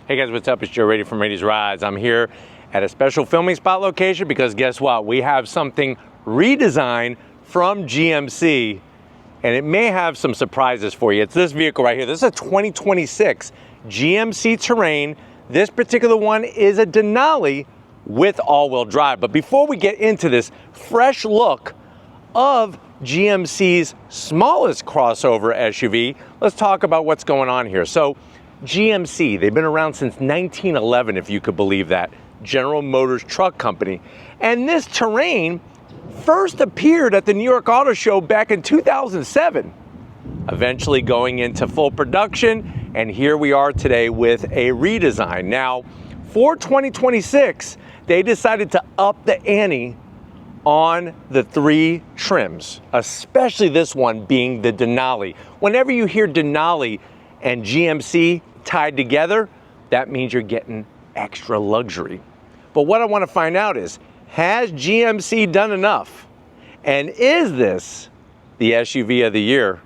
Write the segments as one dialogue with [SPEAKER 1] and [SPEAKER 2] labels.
[SPEAKER 1] Hey guys, what's up? It's Joe Raiti from Raiti's Rides. I'm here at a special filming spot location because guess what? We have something redesigned from GMC and it may have some surprises for you. It's this vehicle right here. This is a 2026 GMC Terrain. This particular one is a Denali with all-wheel drive. But before we get into this fresh look of GMC's smallest crossover SUV, let's talk about what's going on here. So GMC, they've been around since 1911, if you could believe that. General Motors truck company. And this Terrain first appeared at the New York Auto Show back in 2007, eventually going into full production. And here we are today with a redesign. Now, for 2026, they decided to up the ante on the three trims, especially this one being the Denali. Whenever you hear Denali and GMC tied together, that means you're getting extra luxury. But what I want to find out is, has GMC done enough? And is this the SUV of the year?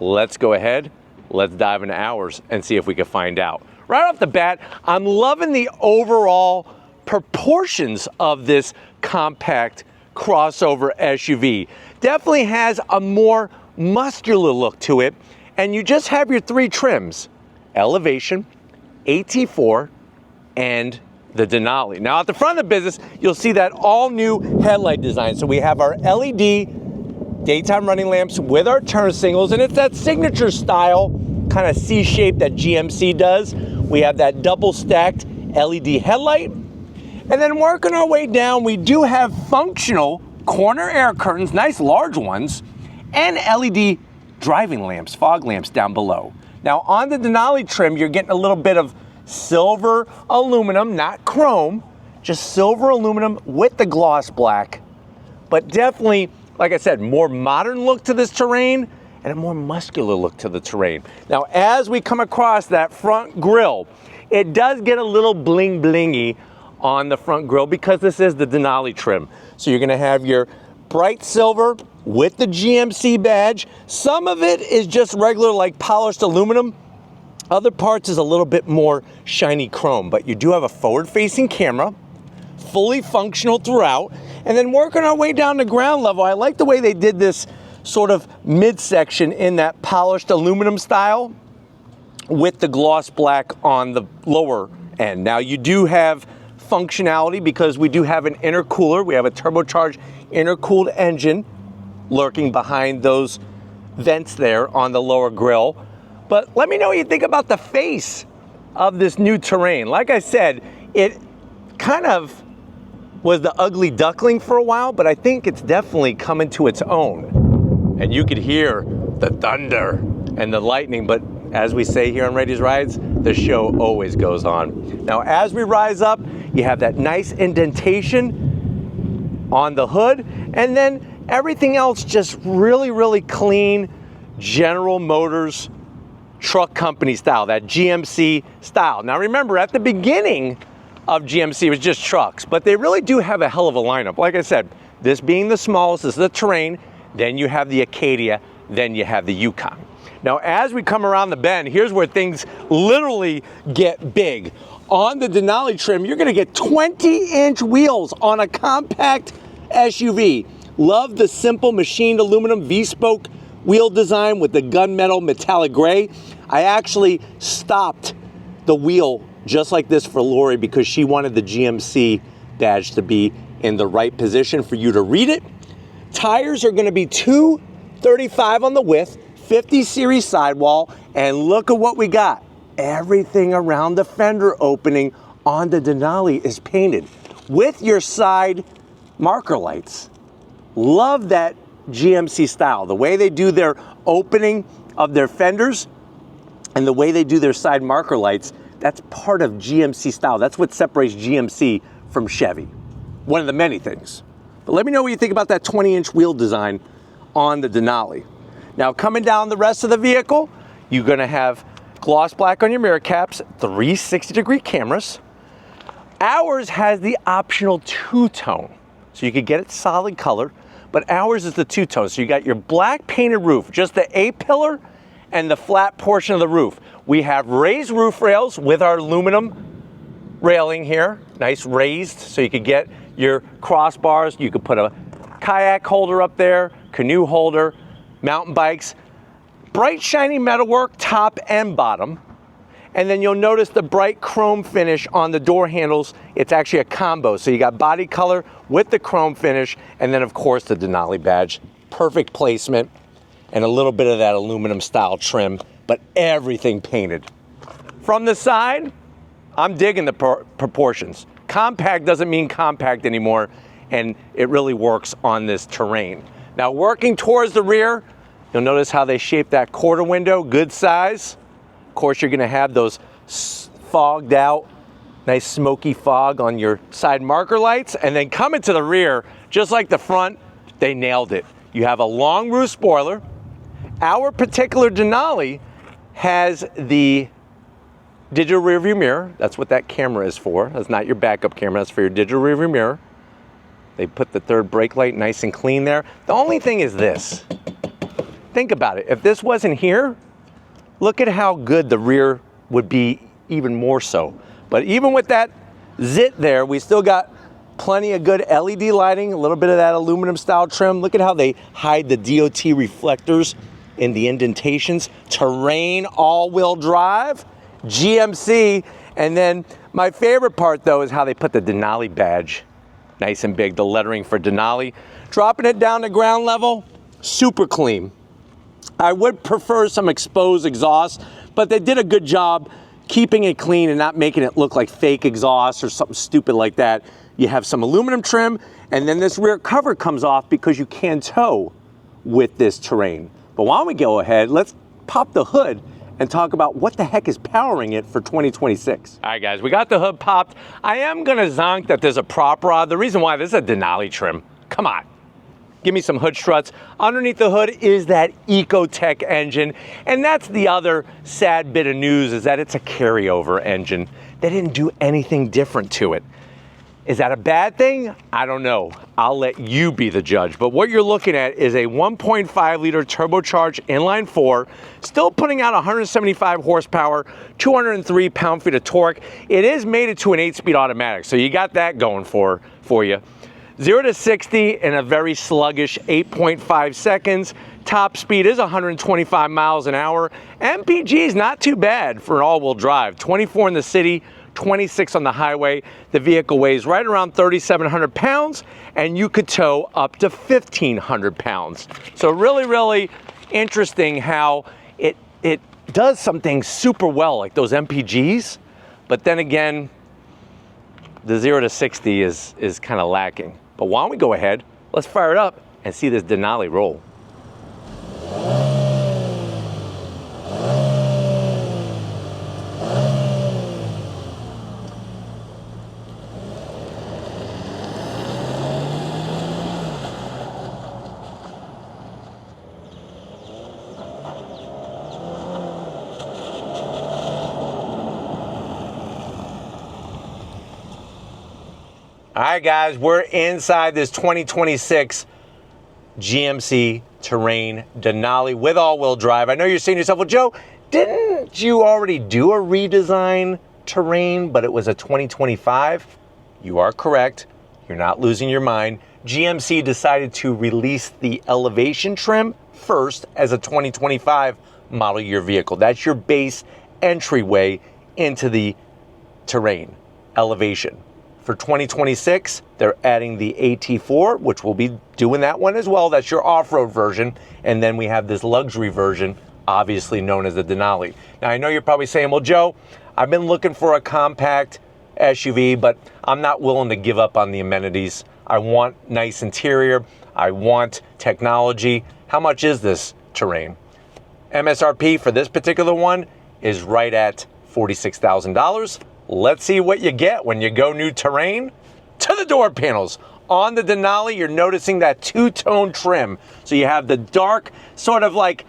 [SPEAKER 1] Let's go ahead, let's dive into ours and see if we can find out. Right off the bat, I'm loving the overall proportions of this compact crossover SUV. Definitely has a more muscular look to it. And you just have your three trims: Elevation, AT4, and the Denali. Now at the front of the business, you'll see that all new headlight design. So we have our LED daytime running lamps with our turn signals, and it's that signature style kind of C shape that GMC does. We have that double stacked LED headlight. And then working our way down, we do have functional corner air curtains, nice large ones, and LED driving lamps, fog lamps down below. Now on the Denali trim, you're getting a little bit of silver aluminum, not chrome, just silver aluminum with the gloss black. But definitely, like I said, more modern look to this Terrain and a more muscular look to the Terrain. Now as we come across that front grille, it does get a little bling blingy on the front grille because this is the Denali trim. So you're gonna have your bright silver with the GMC badge. Some of it is just regular, like polished aluminum. Other parts is a little bit more shiny chrome, but you do have a forward-facing camera, fully functional throughout. And then working our way down to ground level, I like the way they did this sort of midsection in that polished aluminum style with the gloss black on the lower end. Now you do have functionality because we do have an intercooler. We have a turbocharged intercooled engine lurking behind those vents there on the lower grille. But let me know what you think about the face of this new Terrain. Like I said, it kind of was the ugly duckling for a while, but I think it's definitely coming to its own. And you could hear the thunder and the lightning, but as we say here on Raiti's Rides, the show always goes on. Now, as we rise up, you have that nice indentation on the hood, and then everything else just really, really clean General Motors truck company style, that GMC style. Now remember, at the beginning of GMC, it was just trucks, but they really do have a hell of a lineup. Like I said, this being the smallest, this is the Terrain, then you have the Acadia, then you have the Yukon. Now, as we come around the bend, here's where things literally get big. On the Denali trim, you're gonna get 20-inch wheels on a compact SUV. Love the simple machined aluminum V-spoke wheel design with the gunmetal metallic gray. I actually stopped the wheel just like this for Lori because she wanted the GMC badge to be in the right position for you to read it. Tires are gonna be 235 on the width, 50 series sidewall, and look at what we got. Everything around the fender opening on the Denali is painted with your side marker lights. Love that GMC style. The way they do their opening of their fenders and the way they do their side marker lights, that's part of GMC style. That's what separates GMC from Chevy. One of the many things. But let me know what you think about that 20-inch wheel design on the Denali. Now coming down the rest of the vehicle, you're gonna have gloss black on your mirror caps, 360-degree cameras. Ours has the optional two-tone, so you could get it solid color, but ours is the two-tone. So you got your black painted roof, just the A-pillar and the flat portion of the roof. We have raised roof rails with our aluminum railing here, nice raised, so you could get your crossbars. You could put a kayak holder up there, canoe holder, mountain bikes. Bright shiny metalwork, top and bottom. And then you'll notice the bright chrome finish on the door handles. It's actually a combo. So you got body color with the chrome finish, and then of course the Denali badge. Perfect placement, and a little bit of that aluminum style trim, but everything painted. From the side, I'm digging the proportions. Compact doesn't mean compact anymore, and it really works on this Terrain. Now working towards the rear, you'll notice how they shape that quarter window, good size. Of course, you're gonna have those fogged out, nice smoky fog on your side marker lights. And then coming to the rear, just like the front, they nailed it. You have a long roof spoiler. Our particular Denali has the digital rearview mirror. That's what that camera is for. That's not your backup camera, that's for your digital rearview mirror. They put the third brake light nice and clean there. The only thing is this. Think about it, if this wasn't here, look at how good the rear would be, even more so. But even with that zit there, we still got plenty of good LED lighting, a little bit of that aluminum style trim. Look at how they hide the DOT reflectors in the indentations. Terrain all-wheel drive, GMC. And then my favorite part though is how they put the Denali badge nice and big, the lettering for Denali. Dropping it down to ground level, super clean. I would prefer some exposed exhaust, but they did a good job keeping it clean and not making it look like fake exhaust or something stupid like that. You have some aluminum trim, and then this rear cover comes off because you can tow with this Terrain. But why don't we go ahead, let's pop the hood and talk about what the heck is powering it for 2026. All right guys, we got the hood popped. I am gonna zonk that there's a prop rod. The reason why, this is a Denali trim. Come on. Give me some hood struts. Underneath the hood is that Ecotech engine. And that's the other sad bit of news, is that it's a carryover engine. They didn't do anything different to it. Is that a bad thing? I don't know. I'll let you be the judge. But what you're looking at is a 1.5 liter turbocharged inline four, still putting out 175 horsepower, 203 pound-feet of torque. It is mated to an 8-speed automatic, so you got that going for you. 0 to 60 in a very sluggish 8.5 seconds. Top speed is 125 miles an hour. MPG is not too bad for an all-wheel drive. 24 in the city, 26 on the highway. The vehicle weighs right around 3,700 pounds, and you could tow up to 1,500 pounds. So really, really interesting how it does something super well, like those MPGs, but then again, the 0 to 60 is kind of lacking. But why don't we go ahead, let's fire it up and see this Denali roll. All right, guys, we're inside this 2026 GMC Terrain Denali with all-wheel drive. I know you're saying to yourself, well, Joe, didn't you already do a redesign Terrain, but it was a 2025? You are correct. You're not losing your mind. GMC decided to release the elevation trim first as a 2025 model year vehicle. That's your base entryway into the Terrain elevation. For 2026, they're adding the AT4, which will be doing that one as well. That's your off-road version. And then we have this luxury version, obviously known as the Denali. Now, I know you're probably saying, well, Joe, I've been looking for a compact SUV, but I'm not willing to give up on the amenities. I want nice interior. I want technology. How much is this Terrain? MSRP for this particular one is right at $46,000. Let's see what you get when you go new Terrain. To the door panels. On the Denali, you're noticing that two-tone trim. So you have the dark, sort of like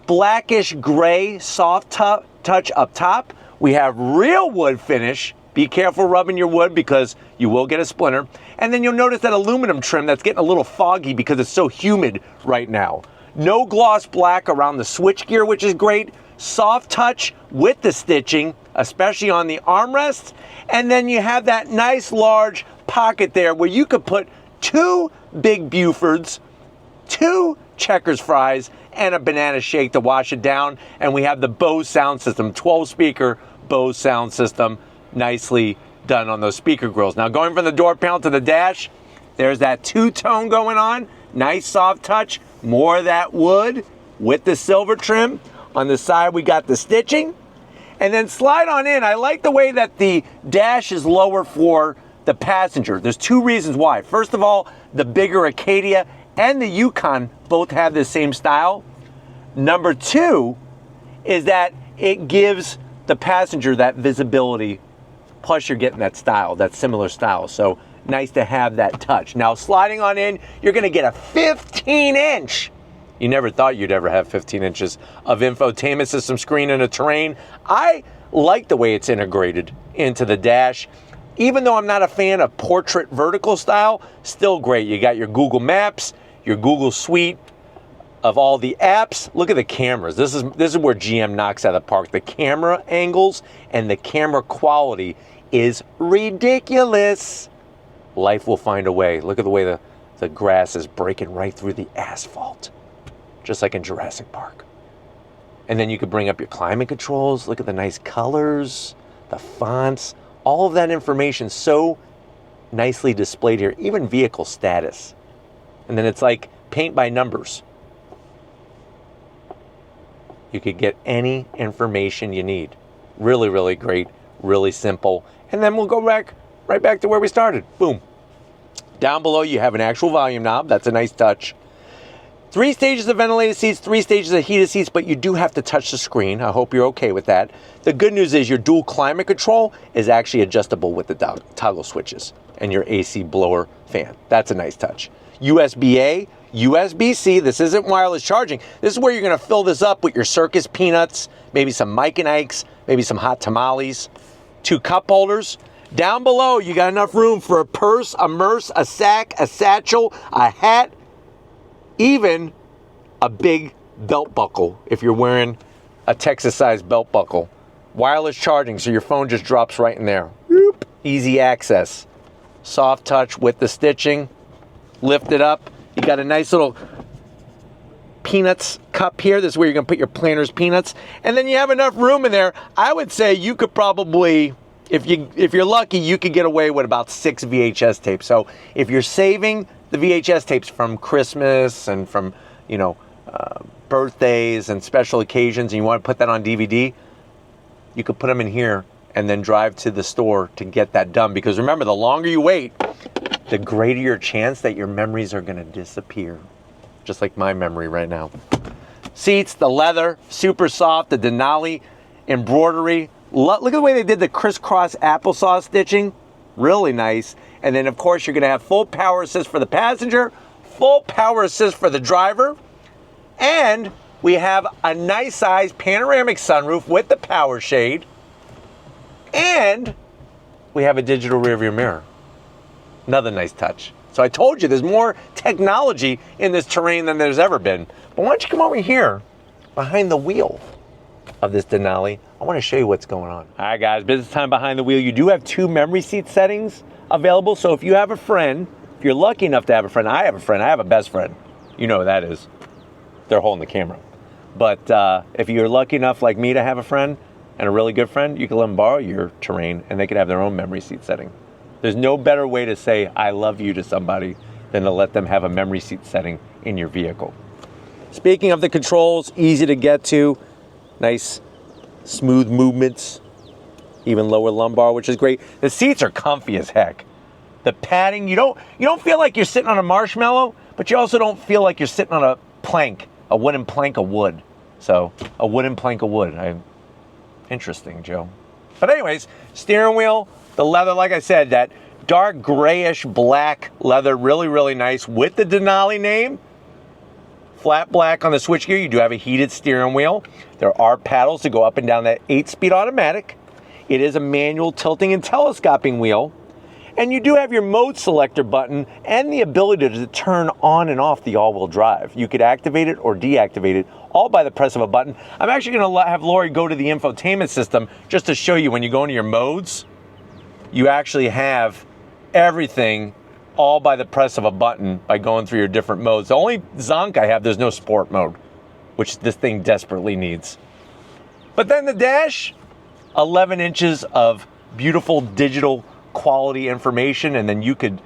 [SPEAKER 1] blackish gray soft touch up top. We have real wood finish. Be careful rubbing your wood because you will get a splinter. And then you'll notice that aluminum trim that's getting a little foggy because it's so humid right now. No gloss black around the switchgear, which is great. soft touch with the stitching, especially on the armrests. And then you have that nice large pocket there where you could put 2 big Bufords, 2 Checkers fries, and a banana shake to wash it down. And we have the Bose sound system, 12 speaker Bose sound system, nicely done on those speaker grills. Now going from the door panel to the dash, there's that 2-tone going on, nice soft touch, more of that wood with the silver trim. On the side we got the stitching. And then slide on in. I like the way that the dash is lower for the passenger. There's 2 reasons why. First of all, the bigger Acadia and the Yukon both have the same style. Number 2 is that it gives the passenger that visibility, plus you're getting that style, that similar style. So nice to have that touch. Now sliding on in, you're gonna get a 15-inch. You never thought you'd ever have 15 inches of infotainment system screen in a Terrain. I like the way it's integrated into the dash. Even though I'm not a fan of portrait vertical style, still great. You got your Google Maps, your Google Suite of all the apps. Look at the cameras. This is where GM knocks out of the park. The camera angles and the camera quality is ridiculous. Life will find a way. Look at the way the grass is breaking right through the asphalt, just like in Jurassic Park. And then you could bring up your climate controls. Look at the nice colors, the fonts, all of that information so nicely displayed here, even vehicle status. And then it's like paint by numbers. You could get any information you need. Really, really great, really simple. And then we'll go right back to where we started. Boom. Down below you have an actual volume knob. That's a nice touch. 3 stages of ventilated seats, 3 stages of heated seats, but you do have to touch the screen. I hope you're okay with that. The good news is your dual climate control is actually adjustable with the toggle switches and your AC blower fan. That's a nice touch. USB-A, USB-C, this isn't wireless charging. This is where you're gonna fill this up with your Circus peanuts, maybe some Mike and Ike's, maybe some hot tamales, 2 cup holders. Down below, you got enough room for a purse, a merce, a sack, a satchel, a hat, even a big belt buckle if you're wearing a Texas-sized belt buckle. Wireless charging, so your phone just drops right in there. Whoop. Easy access. Soft touch with the stitching. Lift it up. You got a nice little peanuts cup here. This is where you're gonna put your Planters peanuts. And then you have enough room in there. I would say you could probably, if you're lucky, you could get away with about 6 VHS tapes. So if you're saving the VHS tapes from Christmas and from, birthdays and special occasions, and you want to put that on DVD, you could put them in here and then drive to the store to get that done. Because remember, the longer you wait, the greater your chance that your memories are going to disappear. Just like my memory right now. Seats, the leather, super soft, the Denali embroidery. Look at the way they did the crisscross applesauce stitching. Really nice. And then, of course, you're going to have full power assist for the passenger, full power assist for the driver, and we have a nice size panoramic sunroof with the power shade, and we have a digital rearview mirror. Another nice touch. So I told you there's more technology in this Terrain than there's ever been. But why don't you come over here behind the wheel of this Denali? I want to show you what's going on. All right, guys, business time behind the wheel. You do have 2 memory seat settings available. So if you have a friend, if you're lucky enough to have a friend, I have a best friend. You know who that is. They're holding the camera. But if you're lucky enough like me to have a friend and a really good friend, you can let them borrow your Terrain and they can have their own memory seat setting. There's no better way to say I love you to somebody than to let them have a memory seat setting in your vehicle. Speaking of the controls, easy to get to, nice smooth movements, even lower lumbar, which is great. The seats are comfy as heck. The padding, you don't feel like you're sitting on a marshmallow, but you also don't feel like you're sitting on a plank, a wooden plank of wood. So, a wooden plank of wood. Interesting, Joe. But anyways, steering wheel, the leather, like I said, that dark grayish black leather, really, really nice with the Denali name. Flat black on the switchgear. You do have a heated steering wheel. There are paddles to go up and down that 8-speed automatic. It is a manual tilting and telescoping wheel. And you do have your mode selector button and the ability to turn on and off the all-wheel drive. You could activate it or deactivate it all by the press of a button. I'm actually gonna have Lori go to the infotainment system just to show you when you go into your modes, you actually have everything all by the press of a button by going through your different modes. The only zonk I have, there's no sport mode, which this thing desperately needs. But then the dash, 11 inches of beautiful digital quality information, and then you could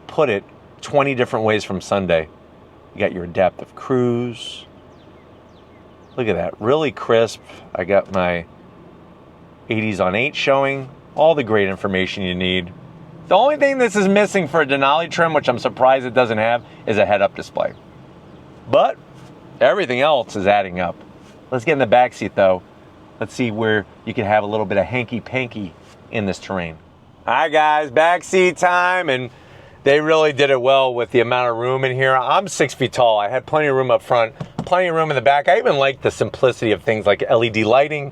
[SPEAKER 1] put it 20 different ways from Sunday. You got your adaptive cruise. Look at that, really crisp. I got my 80s on 8 showing, all the great information you need. The only thing this is missing for a Denali trim, which I'm surprised it doesn't have, is a head-up display. But everything else is adding up. Let's get in the back seat though. Let's see where you can have a little bit of hanky-panky in this terrain. All right guys, back seat time, and they really did it well with the amount of room in here. I'm 6 feet tall. I had plenty of room up front, plenty of room in the back. I even like the simplicity of things like LED lighting.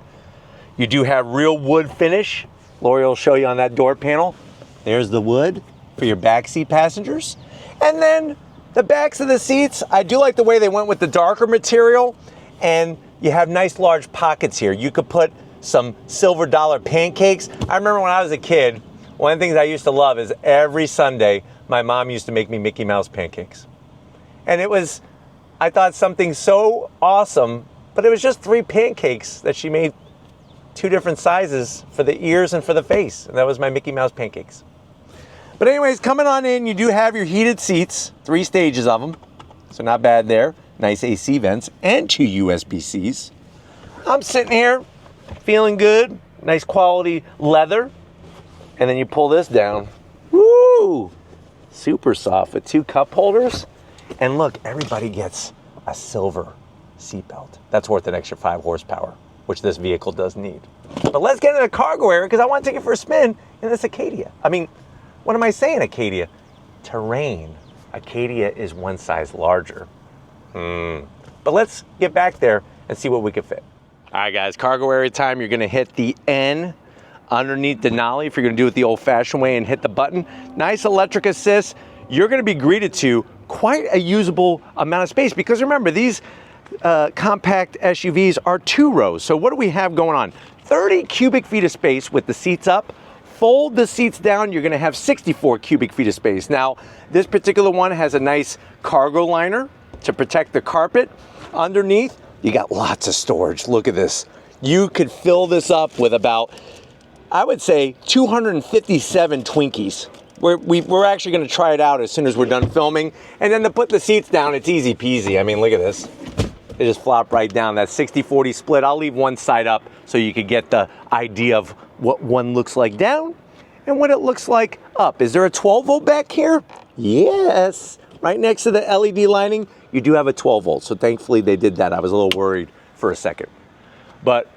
[SPEAKER 1] You do have real wood finish. Lori will show you on that door panel. There's the wood for your backseat passengers. And then the backs of the seats, I do like the way they went with the darker material, and you have nice large pockets here. You could put some silver dollar pancakes. I remember when I was a kid, one of the things I used to love is every Sunday, my mom used to make me Mickey Mouse pancakes. And it was, I thought, something so awesome, but it was just 3 pancakes that she made, 2 different sizes for the ears and for the face. And that was my Mickey Mouse pancakes. But anyways, coming on in, you do have your heated seats, 3 stages of them. So not bad there. Nice AC vents and 2 USB-Cs. I'm sitting here feeling good. Nice quality leather. And then you pull this down. Woo! Super soft with 2 cup holders. And look, everybody gets a silver seatbelt. That's worth an extra 5 horsepower, which this vehicle does need. But let's get into the cargo area because I want to take it for a spin in this Acadia. I mean, what am I saying, Acadia? Terrain. Acadia is one size larger. But let's get back there and see what we can fit. All right, guys, cargo area time. You're gonna hit the N underneath Denali if you're gonna do it the old-fashioned way and hit the button. Nice electric assist. You're gonna be greeted to quite a usable amount of space because remember, these compact SUVs are 2 rows. So what do we have going on? 30 cubic feet of space with the seats up. Fold the seats down, you're gonna have 64 cubic feet of space. Now, this particular one has a nice cargo liner to protect the carpet. Underneath, you got lots of storage. Look at this. You could fill this up with about, I would say, 257 Twinkies. We're actually gonna try it out as soon as we're done filming. And then to put the seats down, it's easy peasy. I mean, look at this. They just flop right down. That 60-40 split. I'll leave one side up so you could get the idea of what one looks like down and what it looks like up. Is there a 12 volt back here? Yes. Right next to the LED lighting, you do have a 12 volt. So thankfully they did that. I was a little worried for a second. But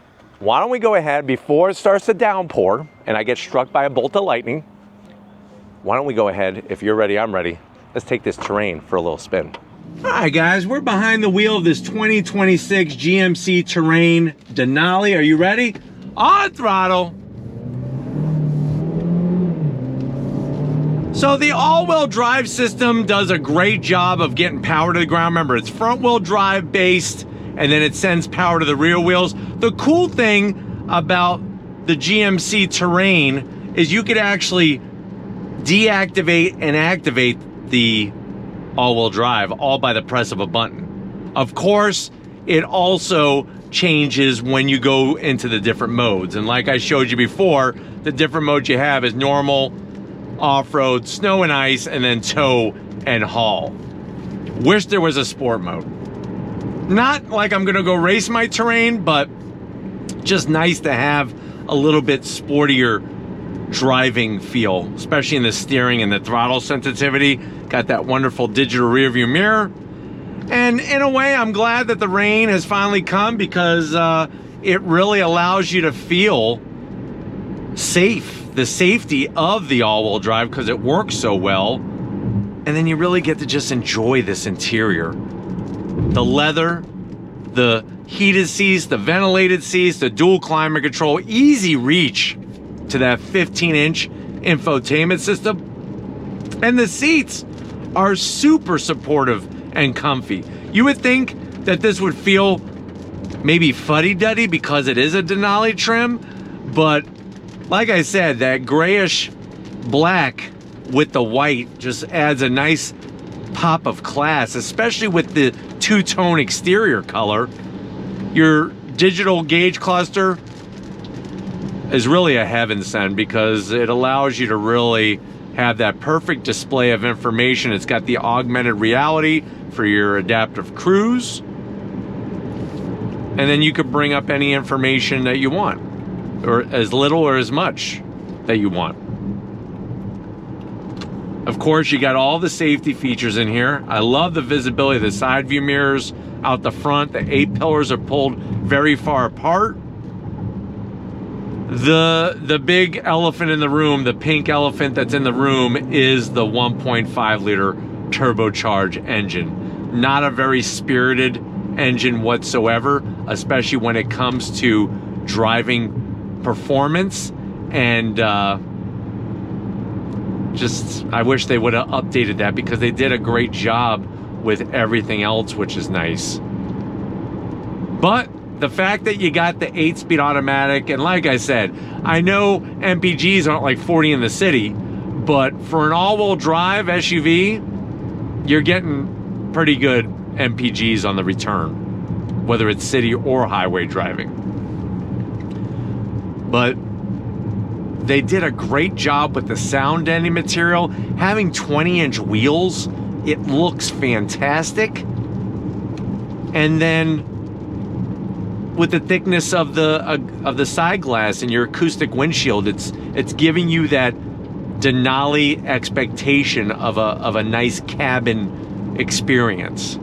[SPEAKER 1] why don't we go ahead before it starts to downpour and I get struck by a bolt of lightning, why don't we go ahead, if you're ready, I'm ready. Let's take this Terrain for a little spin. All right, guys, we're behind the wheel of this 2026 GMC Terrain Denali. Are you ready? On throttle. So the all-wheel drive system does a great job of getting power to the ground. Remember, it's front-wheel drive based, and then it sends power to the rear wheels. The cool thing about the GMC Terrain is you could actually deactivate and activate the all-wheel drive all by the press of a button. Of course, it also changes when you go into the different modes. And like I showed you before, the different modes you have is normal, off-road, snow and ice, and then tow and haul. Wish there was a sport mode. Not like I'm gonna go race my Terrain, but just nice to have a little bit sportier driving feel, especially in the steering and the throttle sensitivity. Got that wonderful digital rear view mirror. And in a way, I'm glad that the rain has finally come because it really allows you to feel safe, the safety of the all-wheel drive because it works so well. And then you really get to just enjoy this interior. The leather, the heated seats, the ventilated seats, the dual climate control, easy reach to that 15-inch infotainment system. And the seats are super supportive and comfy. You would think that this would feel maybe fuddy-duddy because it is a Denali trim, but like I said, that grayish black with the white just adds a nice pop of class, especially with the two-tone exterior color. Your digital gauge cluster is really a heaven send because it allows you to really have that perfect display of information. It's got the augmented reality for your adaptive cruise, and then you could bring up any information that you want, or as little or as much that you want. Of course, you got all the safety features in here. I love the visibility of the side view mirrors out the front. The 8 pillars are pulled very far apart. The big elephant in the room, the pink elephant that's in the room, is the 1.5 liter turbocharged engine. Not a very spirited engine whatsoever, especially when it comes to driving performance. And just, I wish they would have updated that because they did a great job with everything else, which is nice. But the fact that you got the 8-speed automatic, and like I said, I know MPGs aren't like 40 in the city, but for an all-wheel drive SUV, you're getting pretty good MPGs on the return, whether it's city or highway driving. But they did a great job with the sound deadening material. Having 20-inch wheels, it looks fantastic. And then with the thickness of the side glass and your acoustic windshield, it's giving you that Denali expectation of a nice cabin experience.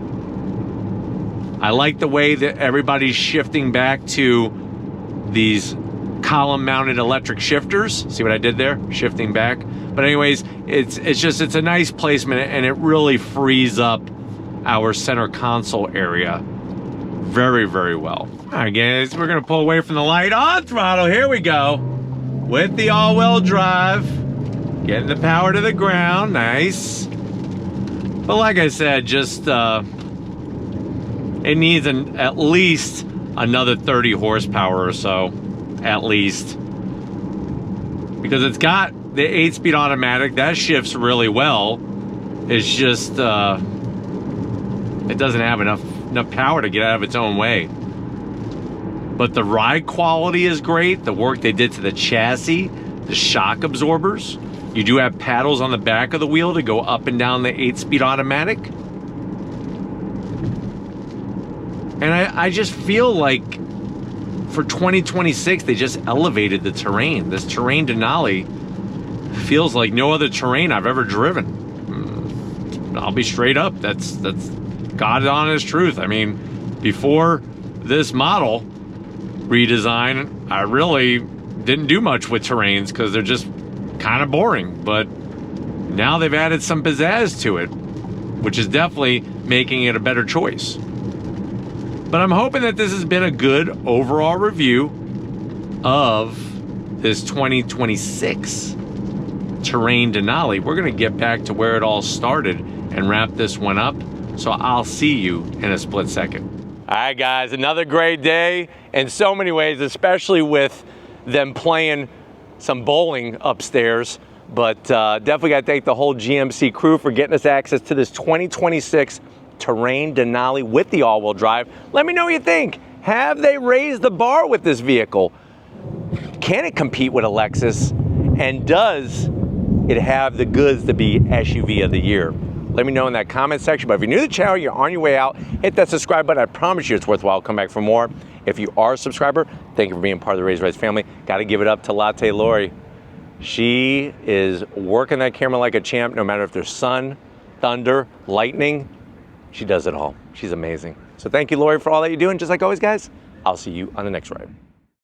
[SPEAKER 1] I like the way that everybody's shifting back to these column-mounted electric shifters. See what I did there? Shifting back. But anyways, it's a nice placement, and it really frees up our center console area very, very well. All right, guys, we're gonna pull away from the light. On throttle, here we go. With the all-wheel drive. Getting the power to the ground, nice. But like I said, just, it needs at least another 30 horsepower or so. At least, because it's got the 8-speed automatic that shifts really well. It's just it doesn't have enough power to get out of its own way. But the ride quality is great. The work they did to the chassis, the shock absorbers. You do have paddles on the back of the wheel to go up and down the 8-speed automatic. And I just feel like for 2026, they just elevated the terrain. This Terrain Denali feels like no other terrain I've ever driven. I'll be straight up. That's God's honest truth. I mean, before this model redesign, I really didn't do much with terrains because they're just kind of boring. But now they've added some pizzazz to it, which is definitely making it a better choice. But I'm hoping that this has been a good overall review of this 2026 Terrain Denali. We're going to get back to where it all started and wrap this one up. So I'll see you in a split second. All right, guys, another great day in so many ways, especially with them playing some bowling upstairs. But definitely got to thank the whole GMC crew for getting us access to this 2026 Terrain Denali with the all-wheel drive. Let me know what you think. Have they raised the bar with this vehicle? Can it compete with a Lexus? And does it have the goods to be SUV of the year? Let me know in that comment section. But if you're new to the channel, you're on your way out, hit that subscribe button. I promise you it's worthwhile. Come back for more. If you are a subscriber, thank you for being part of the Raise Rights family. Got to give it up to Latte Lori. She is working that camera like a champ, no matter if there's sun, thunder, lightning. She does it all. She's amazing. So thank you, Lori, for all that you're doing. Just like always, guys, I'll see you on the next ride.